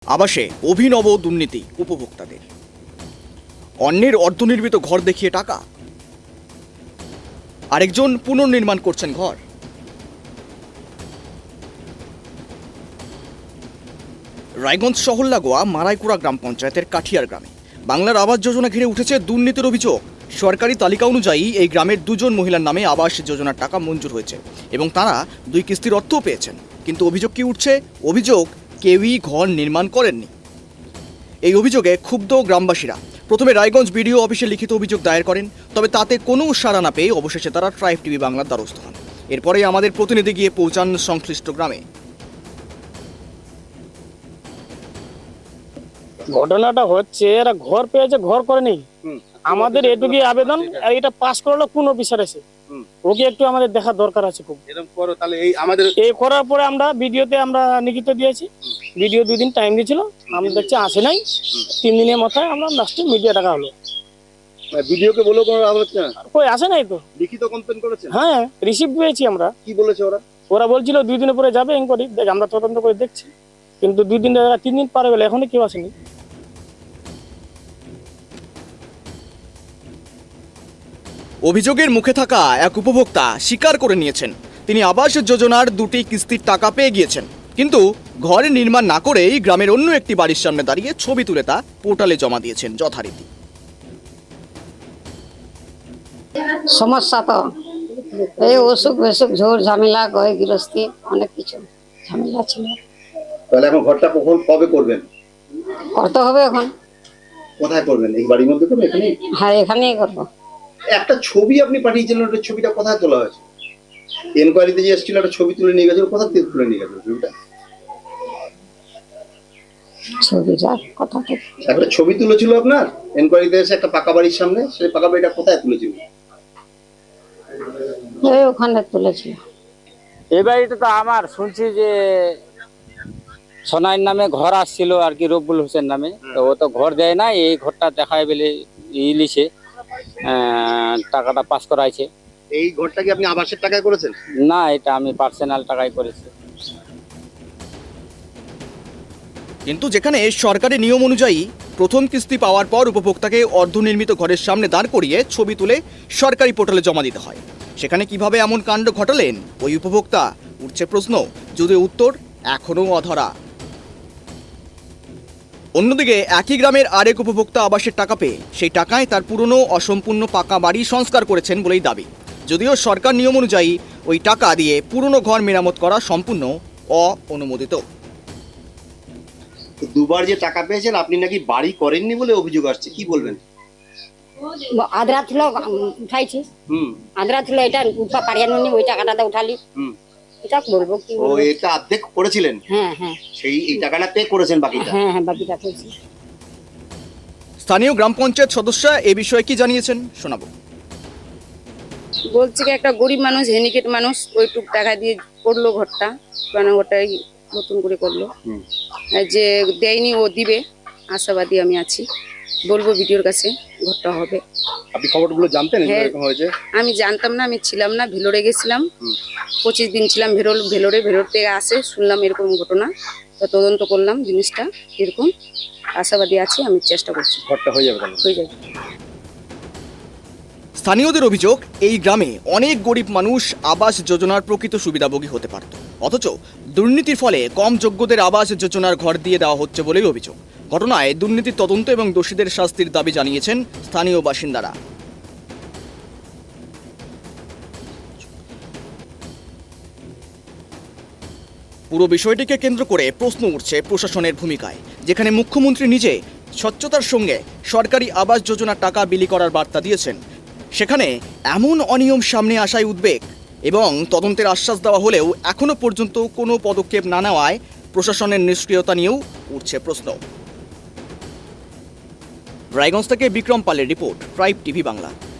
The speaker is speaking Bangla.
আবাসে অভিনব দুর্নীতি উপভোক্তাদের। অন্যের অর্ধনির্মিত ঘর দেখিয়ে টাকা, আরেকজন পুনর্নির্মাণ করছেন ঘর। রায়গঞ্জ শহর লাগোয়া মারাইকুড়া গ্রাম পঞ্চায়েতের কাঠিয়ার গ্রামে বাংলার আবাস যোজনা ঘিরে উঠেছে দুর্নীতির অভিযোগ। সরকারি তালিকা অনুযায়ী এই গ্রামের দুজন মহিলার নামে আবাস যোজনার টাকা মঞ্জুর হয়েছে এবং তারা 2 কিস্তির অর্থও পেয়েছেন। কিন্তু অভিযোগ কি উঠছে? অভিযোগ কেউই ঘর নির্মাণ করেননি। এই অভিযোগে ক্ষুব্ধ গ্রামবাসীরা প্রথমে রায়গঞ্জ বিডিও অফিসে লিখিত অভিযোগ দায়ের করেন, তবে তাতে কোনো সাড়া না পেয়ে অবশেষে তারা ট্রাইব টিভি বাংলার দ্বারস্থ হন। এরপরেই আমাদের প্রতিনিধি গিয়ে পৌঁছান সংশ্লিষ্ট গ্রামে। ঘটনাটা হচ্ছে এরা ঘর পেয়েছে, ঘর করেনি। আমাদের এটুকুই আবেদন, আর এটা পাস করলো কোন অফিসার এসে ওকে একটু আমাদের দেখা দরকার আছে খুব। এরকম করো তাহলে এই আমাদের এই করার পরে আমরা ভিডিওতে আমরা লিখিত দিয়েছি। ভিডিও 2 দিন টাইম দিয়েছিল, আমরা দেখছি আসে নাই। 3 দিনের মাথায় আমরা লাস্টে মিডিয়া টাকা হলো। ভিডিওকে বলেও কোনো লাভ হচ্ছে না, কই আসে নাই তো। লিখিত কমপ্লেন করেছেন? হ্যাঁ, রিসিভ পেয়েছি আমরা। কি বলেছে ওরা? ওরা বলছিল 2 দিনের পরে যাবে ইনকোয়ারি, আমরা তদন্ত করে দেখছি। কিন্তু 2 দিন 3 দিন পার হয়ে গেল, এখনো কেউ আসেনি। অভিযোগের মুখে থাকা এক উপভোক্তা স্বীকার করে নিয়েছেন তিনি আবাস যোজনার 2টি কিস্তির টাকা পেয়ে গিয়েছেন, কিন্তু ঘর নির্মাণ না করেই গ্রামের অন্য একটি বাড়ির সামনে দাঁড়িয়ে ছবি তুলে তা পোর্টালে জমা দিয়েছেন যথারীতি। সমস্যা তো এই অসুখ বেসুখ ঝোর ঝামেলা গয় গৃহস্থী অনেক কিছু ঝামেলা ছিল। তাহলে এখন ঘরটা কখন কবে করবেন? করতে হবে এখন। কোথায় করবেন? এই বাড়ির মধ্যে করবেন? এখানে? হ্যাঁ, এখানেই করবো। একটা ছবি আপনি পাঠিয়েছিলেন, ওটা ছবিটা কোথায় তোলা হয়েছে? এনকোয়ারিতে যে এসেছিল একটা ছবি তুলে নিয়ে গেছিল, কোথা থেকে তুলে নিয়ে গেছিল ছবিটা? ছবিটা কথা থেকে একটা ছবি তুলেছিল আপনার এনকোয়ারিতে এসে একটা পাকা বাড়ির সামনে, সেই পাকা বাড়িটা কোথায় তুলেছিল? এই ওখানে তুলেছিল। এই বাড়িটা তো আমার, শুনছি যে সোনাইয়ের নামে ঘর আসছিল আর কি, রব্বুল হোসেন নামে। তো ও তো ঘর দেয় না, এই ঘরটা দেখায় বলে ইলিশে টাকাটা পাস করাইছে। এই ঘরটা কি আপনি আবাসের টাকায় করেছেন? না, এটা আমি পার্সোনাল টাকায় করেছি। কিন্তু যেখানে সরকারি নিয়ম অনুযায়ী প্রথম কিস্তি পাওয়ার পর উপভোক্তাকে অর্ধনির্মিত ঘরের সামনে দাঁড় করিয়ে ছবি তুলে সরকারি পোর্টালে জমা দিতে হয়, সেখানে কিভাবে এমন কাণ্ড ঘটালেন ওই উপভোক্তা? উঠছে প্রশ্ন, যদিও উত্তর এখনও অধরা। অন্যদিকে একই গ্রামের আরেক উপভোক্তা আবাসের টাকা পেয়ে সেই টাকায় তার পুরনো অসম্পূর্ণ পাকা বাড়ি সংস্কার করেছেন বলেই দাবি, যদিও সরকার নিয়ম অনুযায়ী ওই টাকা দিয়ে পুরনো ঘর মেরামত করা সম্পূর্ণ অননুমোদিত। দুবার যে টাকা পেয়েছেন আপনি নাকি বাড়ি করেননি বলে অভিযোগ আসছে, কি বলবেন? আদ্রা ছিল উঠাইছি, আদ্রা ছিল এটা উঠা পারিয়ানি, ওই টাকাটা উঠালি। এটা বলবো কি ও এটা অর্ধেক করেছিলেন? হ্যাঁ হ্যাঁ সেই এই টাকাটা পে করেছেন বাকিটা? হ্যাঁ হ্যাঁ, বাকিটা করছি। স্থানীয় গ্রাম পঞ্চায়েত সদস্য এ বিষয়ে কি জানিয়েছেন শোনাবো। বলছে কি একটা গরিব মানুষ, হ্যান্ডিক্যাপ মানুষ, ওইটুক টাকা দিয়ে করলো ঘরটা, পুরানো ঘরটাই নতুন করে করলো। যে দেয়নি ও দিবে, আশাবাদী আমি আছি। বলবো ভিডিওর কাছে ঘরটা হবে। আপনি খবরগুলো জানতেন হ্যাঁ, এরকম হয়েছে? আমি জানতাম না, আমি ছিলাম না, ভেলোরে গেছিলাম। 25 দিন ছিলাম ভেলোর থেকে আসে শুনলাম এরকম ঘটনা, তো তদন্ত করলাম জিনিসটা এরকম। আশাবাদী আছি, আমি চেষ্টা করছি ঘরটা হয়ে যাবে, হয়ে যাবে। স্থানীয়দের অভিযোগ, এই গ্রামে অনেক গরিব মানুষ আবাস যোজনার প্রকৃত সুবিধাভোগী হতে পারত, অথচ দুর্নীতির ফলে কম যোগ্যদের আবাস যোজনার ঘর দিয়ে দেওয়া হচ্ছে বলেই অভিযোগ। ঘটনায় দুর্নীতির তদন্ত এবং দোষীদের শাস্তির দাবি জানিয়েছেন স্থানীয় বাসিন্দারা। পুরো বিষয়টিকে কেন্দ্র করে প্রশ্ন উঠছে প্রশাসনের ভূমিকায়, যেখানে মুখ্যমন্ত্রী নিজে স্বচ্ছতার সঙ্গে সরকারি আবাস যোজনার টাকা বিলি করার বার্তা দিয়েছেন, সেখানে এমন অনিয়ম সামনে আসায় উদ্বেগ এবং তদন্তের আশ্বাস দেওয়া হলেও এখনও পর্যন্ত কোনো পদক্ষেপ না নেওয়ায় প্রশাসনের নিষ্ক্রিয়তা নিয়েও উঠছে প্রশ্ন। রায়গঞ্জ থেকে বিক্রম পালের রিপোর্ট, ট্রাইব টিভি বাংলা।